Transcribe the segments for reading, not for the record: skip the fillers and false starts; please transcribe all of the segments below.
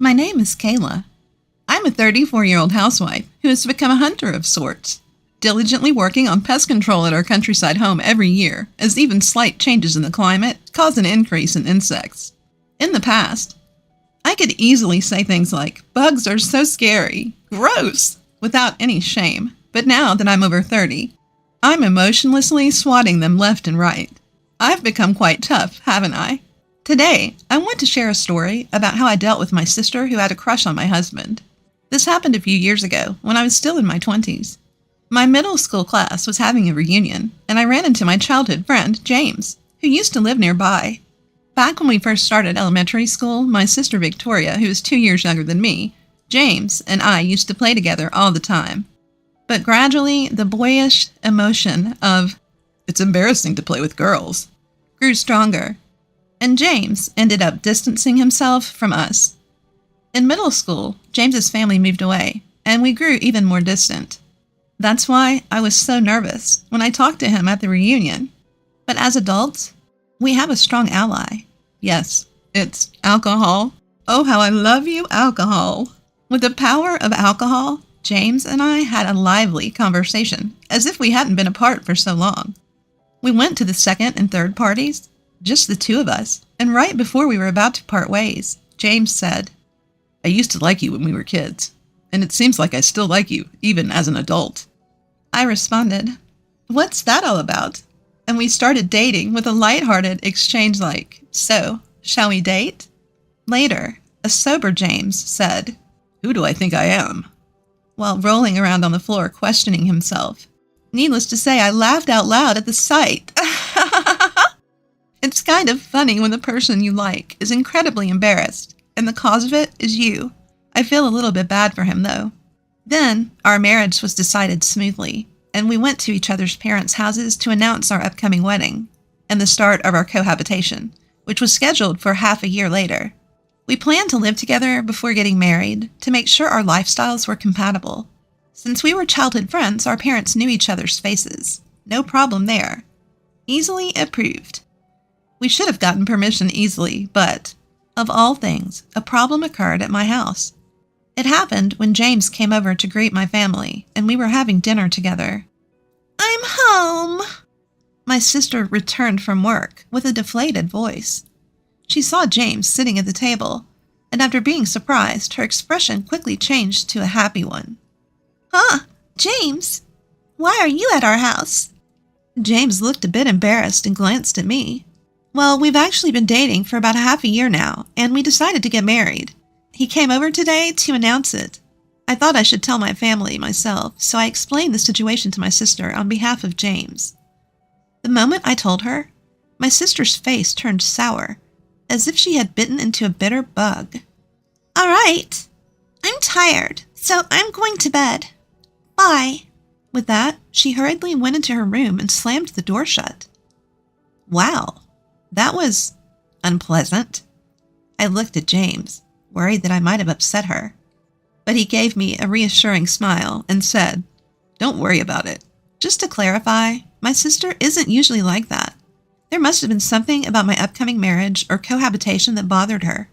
My name is Kayla. I'm a 34-year-old housewife who has become a hunter of sorts, diligently working on pest control at our countryside home every year, as even slight changes in the climate cause an increase in insects. In the past, I could easily say things like, "Bugs are so scary, gross," without any shame. But now that I'm over 30, I'm emotionlessly swatting them left and right. I've become quite tough, haven't I? Today, I want to share a story about how I dealt with my sister who had a crush on my husband. This happened a few years ago when I was still in my 20s. My middle school class was having a reunion, and I ran into my childhood friend, James, who used to live nearby. Back when we first started elementary school, my sister Victoria, who is 2 years younger than me, James, and I used to play together all the time. But gradually, the boyish emotion of, "It's embarrassing to play with girls," grew stronger, and James ended up distancing himself from us. In middle school, James's family moved away, and we grew even more distant. That's why I was so nervous when I talked to him at the reunion. But as adults, we have a strong ally. Yes, it's alcohol. Oh, how I love you, alcohol. With the power of alcohol, James and I had a lively conversation, as if we hadn't been apart for so long. We went to the second and third parties, just the two of us, and right before we were about to part ways, James said, "I used to like you when we were kids, and it seems like I still like you, even as an adult." I responded, "What's that all about?" And we started dating with a lighthearted exchange like, "So, shall we date?" Later, a sober James said, "Who do I think I am?" while rolling around on the floor questioning himself. Needless to say, I laughed out loud at the sight. It's kind of funny when the person you like is incredibly embarrassed, and the cause of it is you. I feel a little bit bad for him, though. Then, our marriage was decided smoothly, and we went to each other's parents' houses to announce our upcoming wedding and the start of our cohabitation, which was scheduled for half a year later. We planned to live together before getting married to make sure our lifestyles were compatible. Since we were childhood friends, our parents knew each other's faces. No problem there. Easily approved. We should have gotten permission easily, but, of all things, a problem occurred at my house. It happened when James came over to greet my family, and we were having dinner together. "I'm home," my sister returned from work with a deflated voice. She saw James sitting at the table, and after being surprised, her expression quickly changed to a happy one. "Huh, James, why are you at our house?" James looked a bit embarrassed and glanced at me. "Well, we've actually been dating for about half a year now, and we decided to get married. He came over today to announce it. I thought I should tell my family myself, so I explained the situation to my sister on behalf of James." The moment I told her, my sister's face turned sour, as if she had bitten into a bitter bug. "All right, I'm tired, so I'm going to bed. Bye." With that, she hurriedly went into her room and slammed the door shut. Wow, that was unpleasant. I looked at James, worried that I might have upset her. But he gave me a reassuring smile and said, "Don't worry about it." Just to clarify, my sister isn't usually like that. There must have been something about my upcoming marriage or cohabitation that bothered her.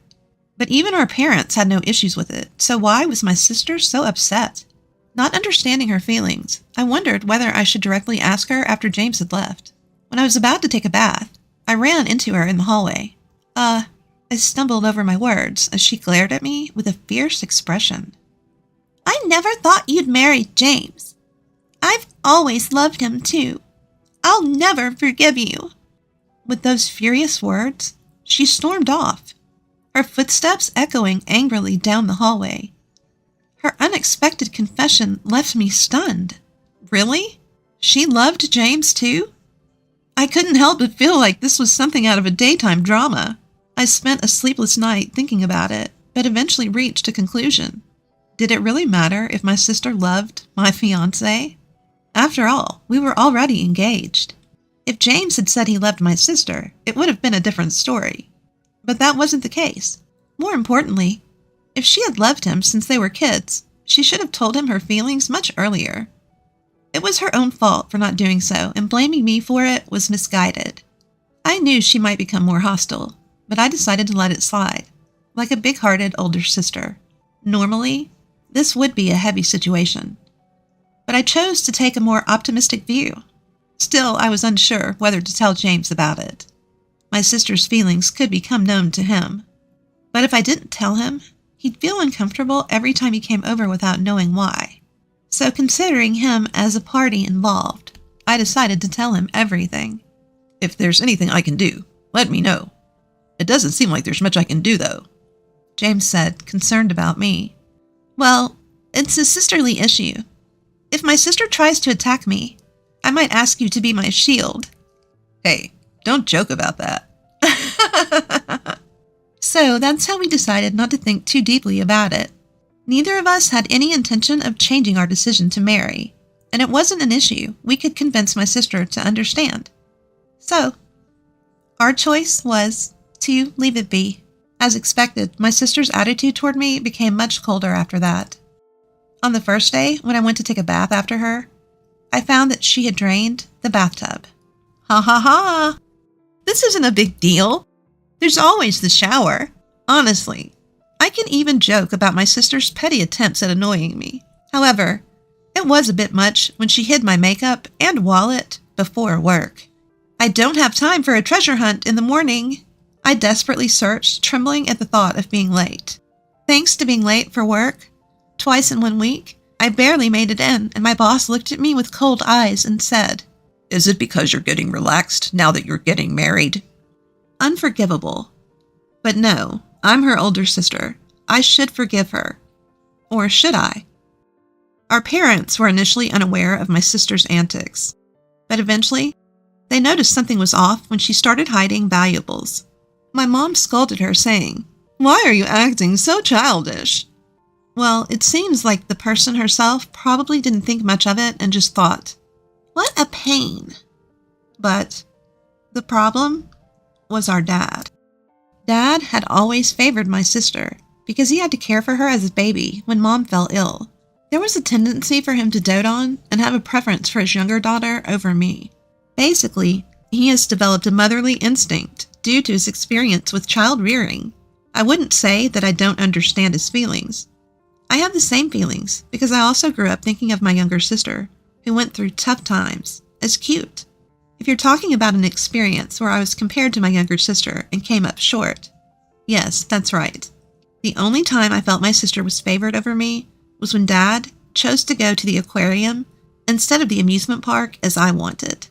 But even our parents had no issues with it, so why was my sister so upset? Not understanding her feelings, I wondered whether I should directly ask her after James had left. When I was about to take a bath, I ran into her in the hallway. I stumbled over my words as she glared at me with a fierce expression. "I never thought you'd marry James. I've always loved him too. I'll never forgive you." With those furious words, she stormed off, her footsteps echoing angrily down the hallway. Her unexpected confession left me stunned. Really? She loved James too? I couldn't help but feel like this was something out of a daytime drama. I spent a sleepless night thinking about it, but eventually reached a conclusion. Did it really matter if my sister loved my fiancé? After all, we were already engaged. If James had said he loved my sister, it would have been a different story. But that wasn't the case. More importantly, if she had loved him since they were kids, she should have told him her feelings much earlier. It was her own fault for not doing so, and blaming me for it was misguided. I knew she might become more hostile, but I decided to let it slide. like a big-hearted older sister. Normally, this would be a heavy situation, but I chose to take a more optimistic view. Still, I was unsure whether to tell James about it. My sister's feelings could become known to him, but if I didn't tell him, he'd feel uncomfortable every time he came over without knowing why. So considering him as a party involved, I decided to tell him everything. If there's anything I can do, let me know. It doesn't seem like there's much I can do, though, James said, concerned about me. Well, it's a sisterly issue. If my sister tries to attack me, I might ask you to be my shield. Hey, don't joke about that. So that's how we decided not to think too deeply about it. Neither of us had any intention of changing our decision to marry, and it wasn't an issue we could convince my sister to understand. So, our choice was to leave it be. As expected, my sister's attitude toward me became much colder after that. On the first day, when I went to take a bath after her, I found that she had drained the bathtub. Ha ha ha! This isn't a big deal. There's always the shower. Honestly, I can even joke about my sister's petty attempts at annoying me. However, it was a bit much when she hid my makeup and wallet before work. I don't have time for a treasure hunt in the morning. I desperately searched, trembling at the thought of being late. Thanks to being late for work, twice in 1 week, I barely made it in, and my boss looked at me with cold eyes and said, "Is it because you're getting relaxed now that you're getting married?" Unforgivable. But no, I'm her older sister. I should forgive her. Or should I? Our parents were initially unaware of my sister's antics, but eventually, they noticed something was off when she started hiding valuables. My mom scolded her, saying, "Why are you acting so childish?" Well, it seems like the person herself probably didn't think much of it and just thought, "What a pain." But the problem was our dad. Dad had always favored my sister because he had to care for her as a baby when Mom fell ill. There was a tendency for him to dote on and have a preference for his younger daughter over me. Basically, he has developed a motherly instinct due to his experience with child rearing. I wouldn't say that I don't understand his feelings. I have the same feelings because I also grew up thinking of my younger sister, who went through tough times, as cute. If you're talking about an experience where I was compared to my younger sister and came up short, yes, that's right. The only time I felt my sister was favored over me was when Dad chose to go to the aquarium instead of the amusement park as I wanted.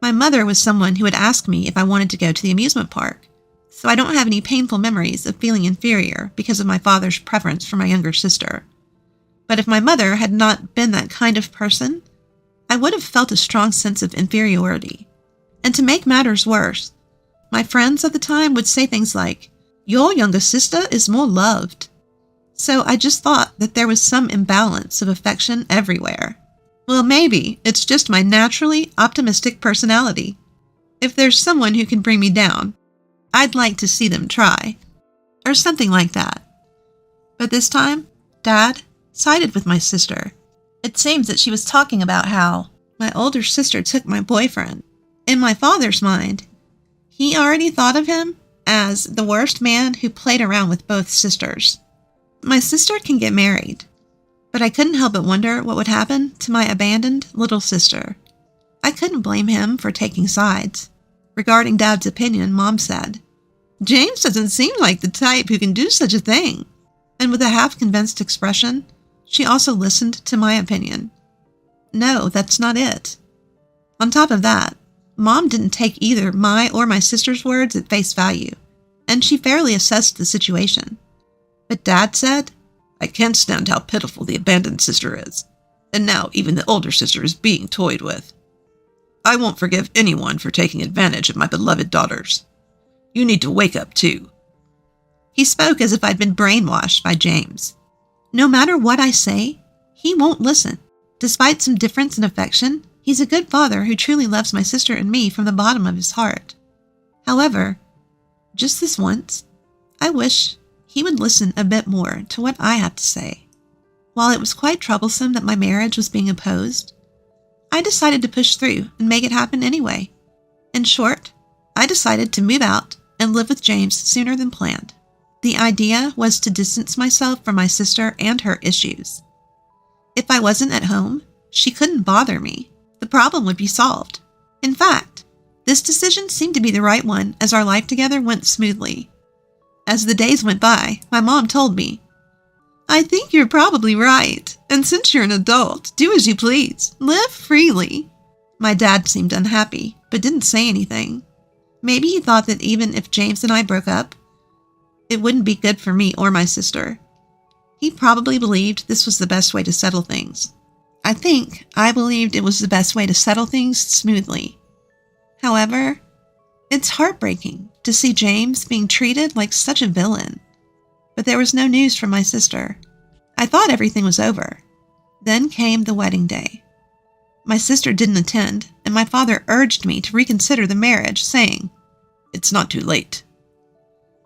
My mother was someone who would ask me if I wanted to go to the amusement park, so I don't have any painful memories of feeling inferior because of my father's preference for my younger sister. But if my mother had not been that kind of person, I would have felt a strong sense of inferiority. And to make matters worse, my friends at the time would say things like, "Your younger sister is more loved." So I just thought that there was some imbalance of affection everywhere. Well, maybe it's just my naturally optimistic personality. If there's someone who can bring me down, I'd like to see them try. Or something like that. But this time, Dad sided with my sister. It seems that she was talking about how my older sister took my boyfriend. In my father's mind, he already thought of him as the worst man who played around with both sisters. My sister can get married, but I couldn't help but wonder what would happen to my abandoned little sister. I couldn't blame him for taking sides. Regarding Dad's opinion, Mom said, "James doesn't seem like the type who can do such a thing." And with a half-convinced expression, she also listened to my opinion. No, that's not it. On top of that, Mom didn't take either my or my sister's words at face value, and she fairly assessed the situation. But Dad said, "I can't stand how pitiful the abandoned sister is, and now even the older sister is being toyed with. I won't forgive anyone for taking advantage of my beloved daughters. You need to wake up too." He spoke as if I'd been brainwashed by James. No matter what I say, he won't listen. Despite some difference in affection, he's a good father who truly loves my sister and me from the bottom of his heart. However, just this once, I wish he would listen a bit more to what I have to say. While it was quite troublesome that my marriage was being opposed, I decided to push through and make it happen anyway. In short, I decided to move out and live with James sooner than planned. The idea was to distance myself from my sister and her issues. If I wasn't at home, she couldn't bother me. The problem would be solved. In fact, this decision seemed to be the right one as our life together went smoothly. As the days went by, my mom told me, "I think you're probably right, and since you're an adult, do as you please. Live freely." My dad seemed unhappy, but didn't say anything. Maybe he thought that even if James and I broke up, it wouldn't be good for me or my sister. He probably believed this was the best way to settle things. I think I believed it was the best way to settle things smoothly. However, it's heartbreaking to see James being treated like such a villain. But there was no news from my sister. I thought everything was over. Then came the wedding day. My sister didn't attend, and my father urged me to reconsider the marriage, saying, "It's not too late."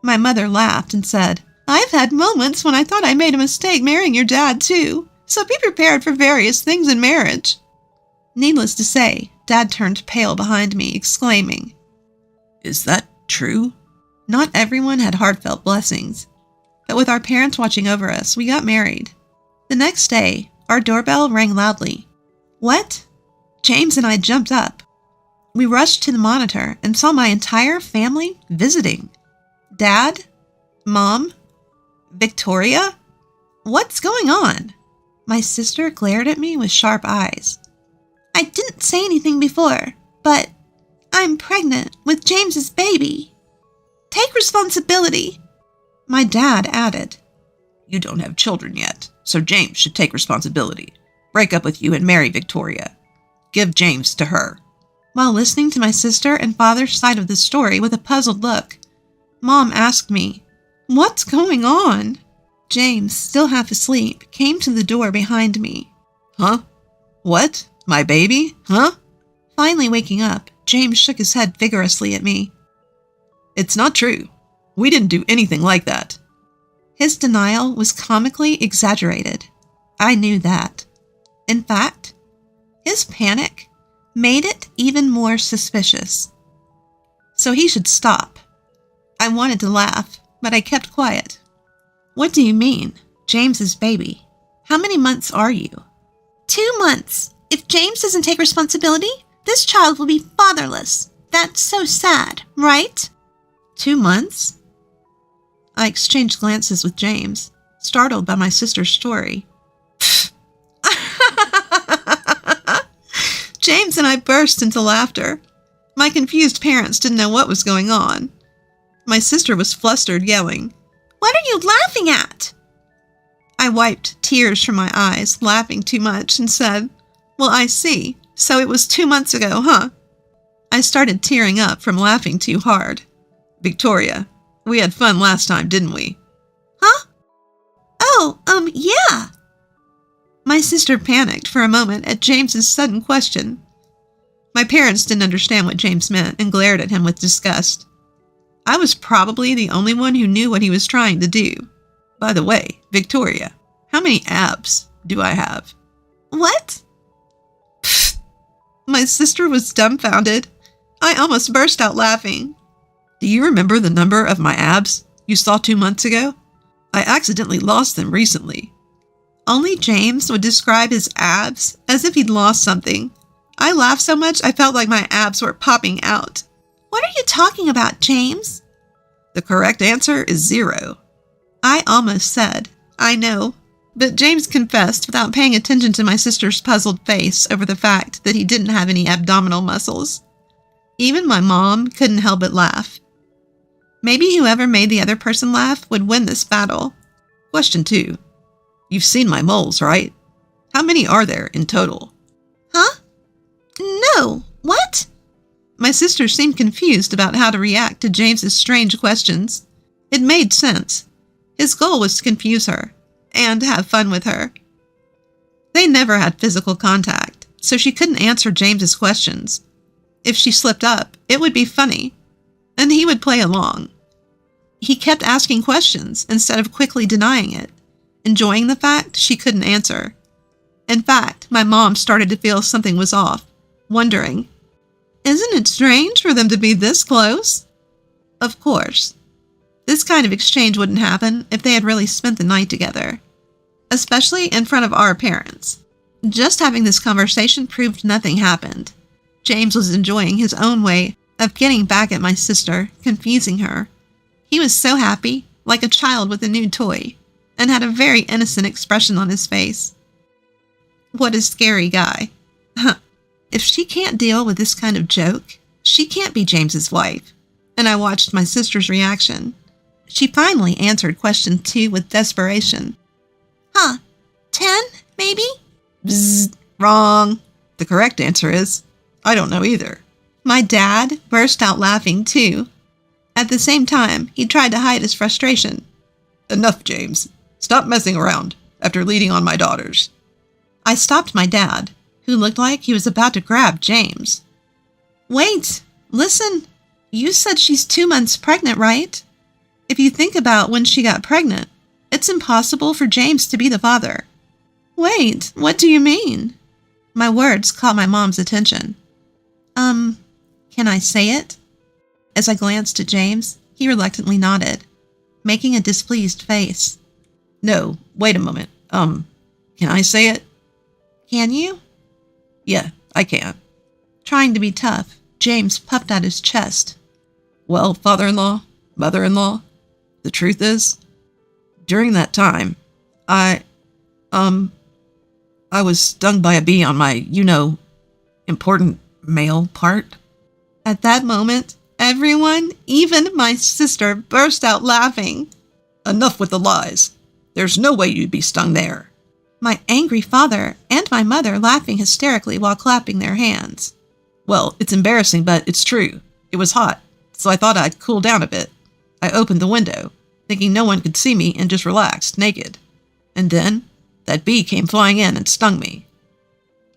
My mother laughed and said, "I've had moments when I thought I made a mistake marrying your dad too, so be prepared for various things in marriage." Needless to say, Dad turned pale behind me, exclaiming, "Is that true?" Not everyone had heartfelt blessings, but with our parents watching over us, we got married. The next day, our doorbell rang loudly. What? James and I jumped up. We rushed to the monitor and saw my entire family visiting. Dad? Mom? Victoria? What's going on? My sister glared at me with sharp eyes. "I didn't say anything before, but I'm pregnant with James's baby. Take responsibility." My dad added, "You don't have children yet, so James should take responsibility. Break up with you and marry Victoria. Give James to her." While listening to my sister and father's side of the story with a puzzled look, Mom asked me, "What's going on?" James, still half asleep, came to the door behind me. "Huh? What? My baby? Huh?" Finally waking up, James shook his head vigorously at me. "It's not true. We didn't do anything like that." His denial was comically exaggerated. I knew that. In fact, his panic made it even more suspicious. So he should stop. I wanted to laugh, but I kept quiet. "What do you mean, James's baby? How many months are you?" 2 months. If James doesn't take responsibility, this child will be fatherless. That's so sad, right? 2 months? I exchanged glances with James, startled by my sister's story. James and I burst into laughter. My confused parents didn't know what was going on. My sister was flustered, yelling, "What are you laughing at?" I wiped tears from my eyes, laughing too much, and said, "Well, I see. So it was 2 months ago, huh?" I started tearing up from laughing too hard. "Victoria, we had fun last time, didn't we?" "Huh? Oh, yeah." My sister panicked for a moment at James's sudden question. My parents didn't understand what James meant and glared at him with disgust. I was probably the only one who knew what he was trying to do. "By the way, Victoria, how many abs do I have?" "What?" My sister was dumbfounded. I almost burst out laughing. "Do you remember the number of my abs you saw 2 months ago? I accidentally lost them recently." Only James would describe his abs as if he'd lost something. I laughed so much I felt like my abs were popping out. "What are you talking about, James?" "The correct answer is 0. I almost said, "I know," but James confessed without paying attention to my sister's puzzled face over the fact that he didn't have any abdominal muscles. Even my mom couldn't help but laugh. Maybe whoever made the other person laugh would win this battle. Question 2. You've seen my moles, right? How many are there in total? Huh? No. What? My sister seemed confused about how to react to James's strange questions. It made sense. His goal was to confuse her and have fun with her. They never had physical contact, so she couldn't answer James's questions. If she slipped up, it would be funny, and he would play along. He kept asking questions instead of quickly denying it, enjoying the fact she couldn't answer. In fact, my mom started to feel something was off, wondering, isn't it strange for them to be this close? Of course. This kind of exchange wouldn't happen if they had really spent the night together, especially in front of our parents. Just having this conversation proved nothing happened. James was enjoying his own way of getting back at my sister, confusing her. He was so happy, like a child with a new toy, and had a very innocent expression on his face. What a scary guy. If she can't deal with this kind of joke, she can't be James's wife. And I watched my sister's reaction. She finally answered question 2 with desperation. 10, maybe? Bzzz, wrong. The correct answer is, I don't know either. My dad burst out laughing too. At the same time, he tried to hide his frustration. Enough, James. Stop messing around after leading on my daughters. I stopped my dad, who looked like he was about to grab James. Wait, listen. You said she's 2 months pregnant, right? If you think about when she got pregnant, it's impossible for James to be the father. Wait, what do you mean? My words caught my mom's attention. Can I say it? As I glanced at James, he reluctantly nodded, making a displeased face. No, wait a moment. Can I say it? Can you? Yeah, I can. Trying to be tough, James puffed out his chest. Well, father-in-law, mother-in-law, the truth is, during that time, I was stung by a bee on my, important male part. At that moment, everyone, even my sister, burst out laughing. Enough with the lies. There's no way you'd be stung there. My angry father and my mother laughing hysterically while clapping their hands. Well, it's embarrassing, but it's true. It was hot, so I thought I'd cool down a bit. I opened the window, thinking no one could see me, and just relaxed, naked. And then, that bee came flying in and stung me.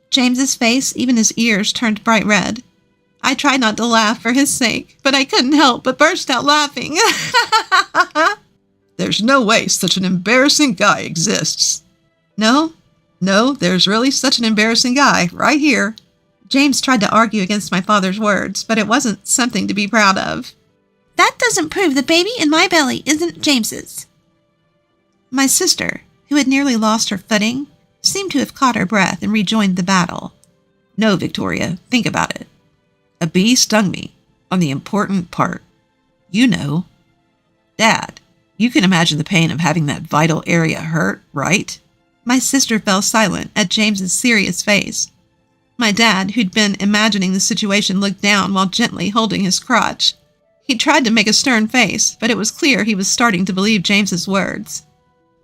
James's face, even his ears, turned bright red. I tried not to laugh for his sake, but I couldn't help but burst out laughing. There's no way such an embarrassing guy exists. No, there's really such an embarrassing guy right here. James tried to argue against my father's words, but it wasn't something to be proud of. That doesn't prove the baby in my belly isn't James's. My sister, who had nearly lost her footing, seemed to have caught her breath and rejoined the battle. No, Victoria, think about it. A bee stung me on the important part. Dad, you can imagine the pain of having that vital area hurt, right? My sister fell silent at James's serious face. My dad, who'd been imagining the situation, looked down while gently holding his crotch. He tried to make a stern face, but it was clear he was starting to believe James's words.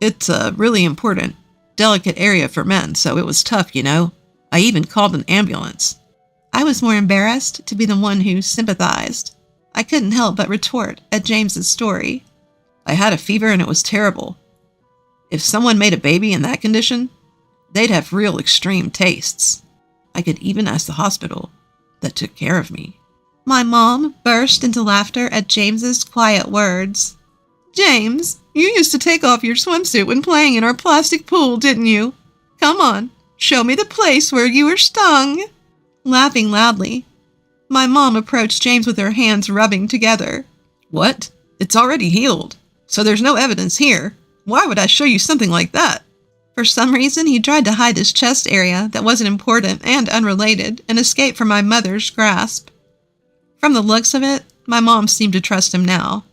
It's a really important, delicate area for men, so it was tough, I even called an ambulance. I was more embarrassed to be the one who sympathized. I couldn't help but retort at James's story. I had a fever and it was terrible. If someone made a baby in that condition, they'd have real extreme tastes. I could even ask the hospital that took care of me. My mom burst into laughter at James's quiet words. James, you used to take off your swimsuit when playing in our plastic pool, didn't you? Come on, show me the place where you were stung. Laughing loudly, my mom approached James with her hands rubbing together. What? It's already healed, so there's no evidence here. Why would I show you something like that? For some reason, he tried to hide his chest area that wasn't important and unrelated and escape from my mother's grasp. From the looks of it, my mom seemed to trust him now.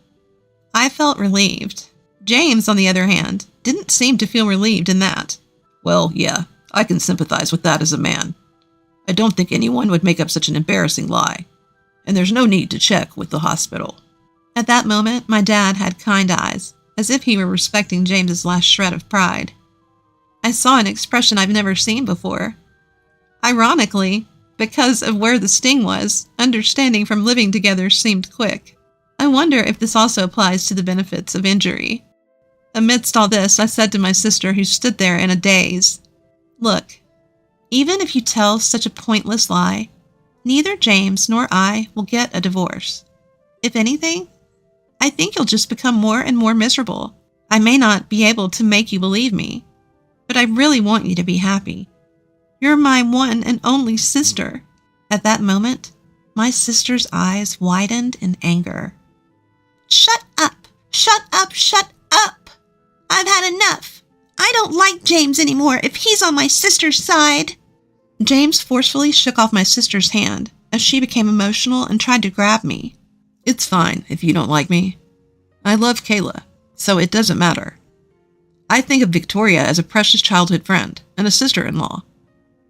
I felt relieved. James, on the other hand, didn't seem to feel relieved in that. Well, yeah, I can sympathize with that as a man. I don't think anyone would make up such an embarrassing lie, and there's no need to check with the hospital. At that moment, my dad had kind eyes, as if he were respecting James's last shred of pride. I saw an expression I've never seen before. Ironically, because of where the sting was, understanding from living together seemed quick. I wonder if this also applies to the benefits of injury. Amidst all this, I said to my sister, who stood there in a daze, "Look, even if you tell such a pointless lie, neither James nor I will get a divorce. If anything, I think you'll just become more and more miserable. I may not be able to make you believe me, but I really want you to be happy. You're my one and only sister." At that moment, my sister's eyes widened in anger. "Shut up! Shut up, shut up! I've had enough. I don't like James anymore if he's on my sister's side. James forcefully shook off my sister's hand as she became emotional and tried to grab me. It's fine if you don't like me. I love Kayla, so it doesn't matter. I think of Victoria as a precious childhood friend and a sister-in-law,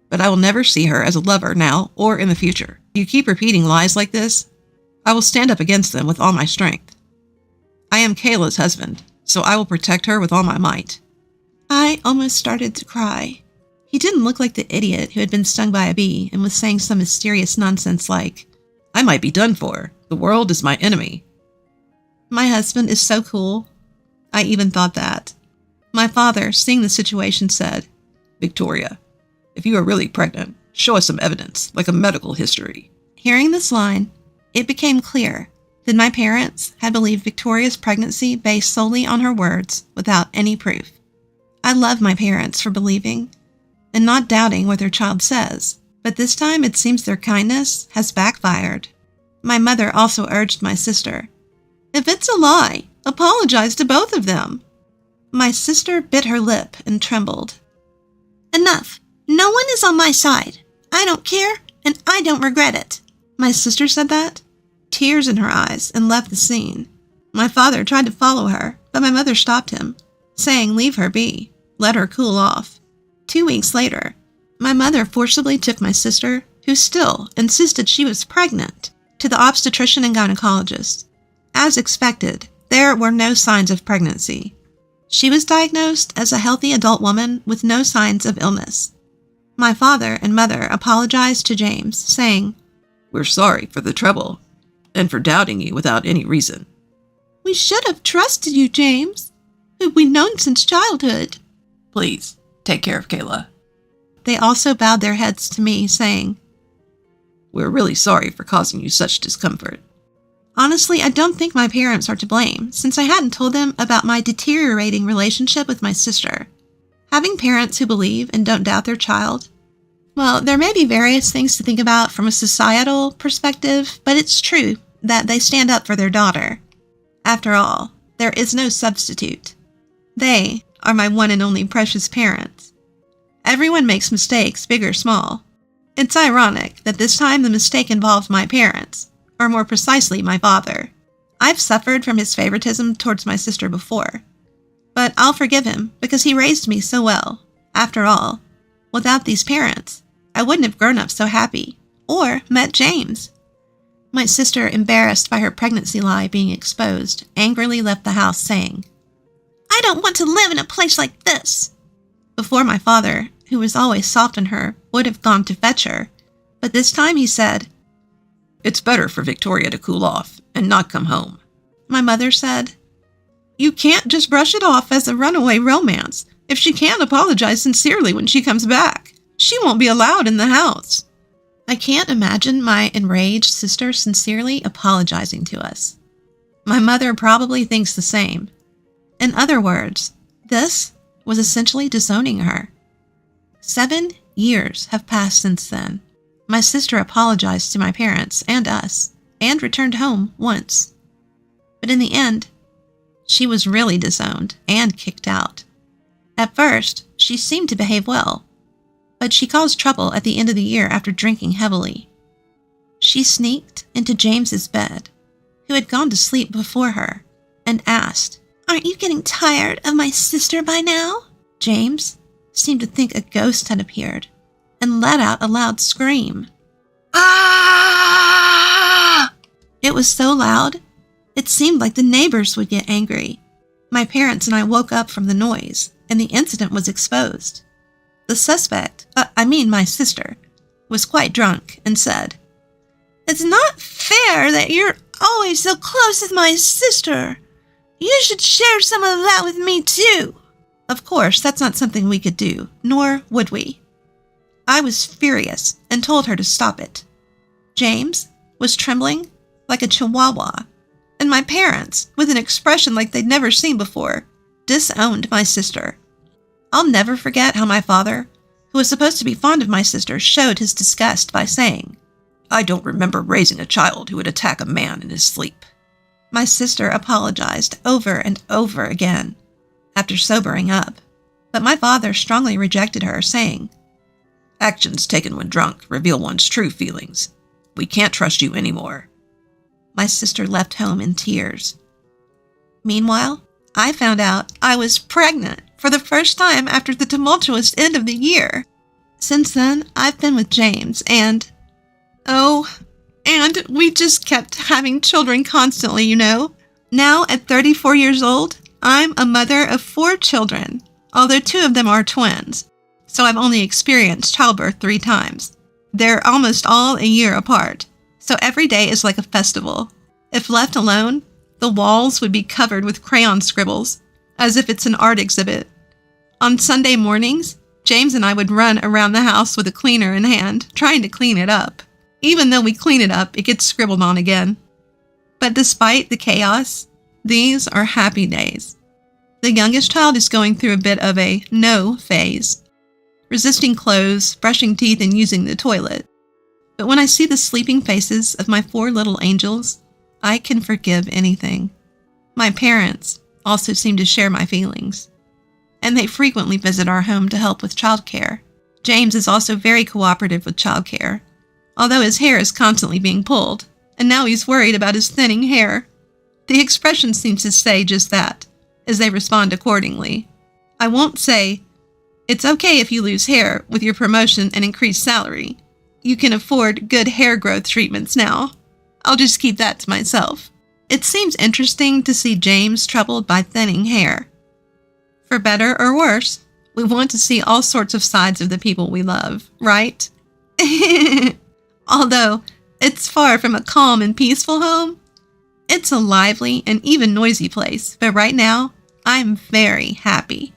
but I will never see her as a lover now or in the future. If you keep repeating lies like this, I will stand up against them with all my strength. I am Kayla's husband, so I will protect her with all my might. I almost started to cry. He didn't look like the idiot who had been stung by a bee and was saying some mysterious nonsense like, I might be done for. The world is my enemy. My husband is so cool. I even thought that. My father, seeing the situation, said, Victoria, if you are really pregnant, show us some evidence, like a medical history. Hearing this line, it became clear that my parents had believed Victoria's pregnancy based solely on her words without any proof. I love my parents for believing and not doubting what their child says, but this time it seems their kindness has backfired. My mother also urged my sister, if it's a lie, apologize to both of them. My sister bit her lip and trembled. Enough. No one is on my side. I don't care, and I don't regret it. My sister said that, tears in her eyes, and left the scene. My father tried to follow her, but my mother stopped him, saying leave her be, let her cool off. 2 weeks later, my mother forcibly took my sister, who still insisted she was pregnant, to the obstetrician and gynecologist. As expected, there were no signs of pregnancy. She was diagnosed as a healthy adult woman with no signs of illness. My father and mother apologized to James, saying, We're sorry for the trouble, and for doubting you without any reason. We should have trusted you, James, who we've known since childhood. Please, take care of Kayla. They also bowed their heads to me, saying, We're really sorry for causing you such discomfort. Honestly, I don't think my parents are to blame, since I hadn't told them about my deteriorating relationship with my sister. Having parents who believe and don't doubt their child, well, there may be various things to think about from a societal perspective, but it's true that they stand up for their daughter. After all, there is no substitute. They are my one and only precious parents. Everyone makes mistakes, big or small. It's ironic that this time the mistake involved my parents, or more precisely, my father. I've suffered from his favoritism towards my sister before, but I'll forgive him because he raised me so well. After all, without these parents, I wouldn't have grown up so happy, or met James. My sister, embarrassed by her pregnancy lie being exposed, angrily left the house saying, I don't want to live in a place like this. Before my father, who was always soft on her, would have gone to fetch her, but this time he said, It's better for Victoria to cool off and not come home. My mother said, You can't just brush it off as a runaway romance. If she can't apologize sincerely when she comes back, she won't be allowed in the house. I can't imagine my enraged sister sincerely apologizing to us. My mother probably thinks the same. In other words, this was essentially disowning her. 7 years have passed since then. My sister apologized to my parents and us, and returned home once. But in the end, she was really disowned and kicked out. At first, she seemed to behave well, but she caused trouble at the end of the year after drinking heavily. She sneaked into James's bed, who had gone to sleep before her, and asked, Aren't you getting tired of my sister by now? James seemed to think a ghost had appeared and let out a loud scream. Ah! It was so loud, it seemed like the neighbors would get angry. My parents and I woke up from the noise, and the incident was exposed. The suspect, my sister, was quite drunk and said, It's not fair that you're always so close with my sister. You should share some of that with me too. Of course, that's not something we could do, nor would we. I was furious and told her to stop it. James was trembling like a chihuahua, and my parents, with an expression like they'd never seen before, disowned my sister. I'll never forget how my father, who was supposed to be fond of my sister, showed his disgust by saying, I don't remember raising a child who would attack a man in his sleep. My sister apologized over and over again after sobering up, but my father strongly rejected her, saying, "Actions taken when drunk reveal one's true feelings. We can't trust you anymore." My sister left home in tears. Meanwhile, I found out I was pregnant for the first time after the tumultuous end of the year. Since then, I've been with James, and we just kept having children constantly, you know. Now, at 34 years old, I'm a mother of 4 children, although 2 of them are twins, so I've only experienced childbirth 3 times. They're almost all a year apart, so every day is like a festival. If left alone, the walls would be covered with crayon scribbles, as if it's an art exhibit. On Sunday mornings, James and I would run around the house with a cleaner in hand, trying to clean it up. Even though we clean it up, it gets scribbled on again. But despite the chaos, these are happy days. The youngest child is going through a bit of a no phase, resisting clothes, brushing teeth, and using the toilet. But when I see the sleeping faces of my 4 little angels, I can forgive anything. My parents also seem to share my feelings, and they frequently visit our home to help with childcare. James is also very cooperative with childcare, although his hair is constantly being pulled, and now he's worried about his thinning hair. The expression seems to say just that, as they respond accordingly. I won't say, "It's okay if you lose hair with your promotion and increased salary. You can afford good hair growth treatments now." I'll just keep that to myself. It seems interesting to see James troubled by thinning hair. For better or worse, we want to see all sorts of sides of the people we love, right? Although it's far from a calm and peaceful home, it's a lively and even noisy place, but right now, I'm very happy.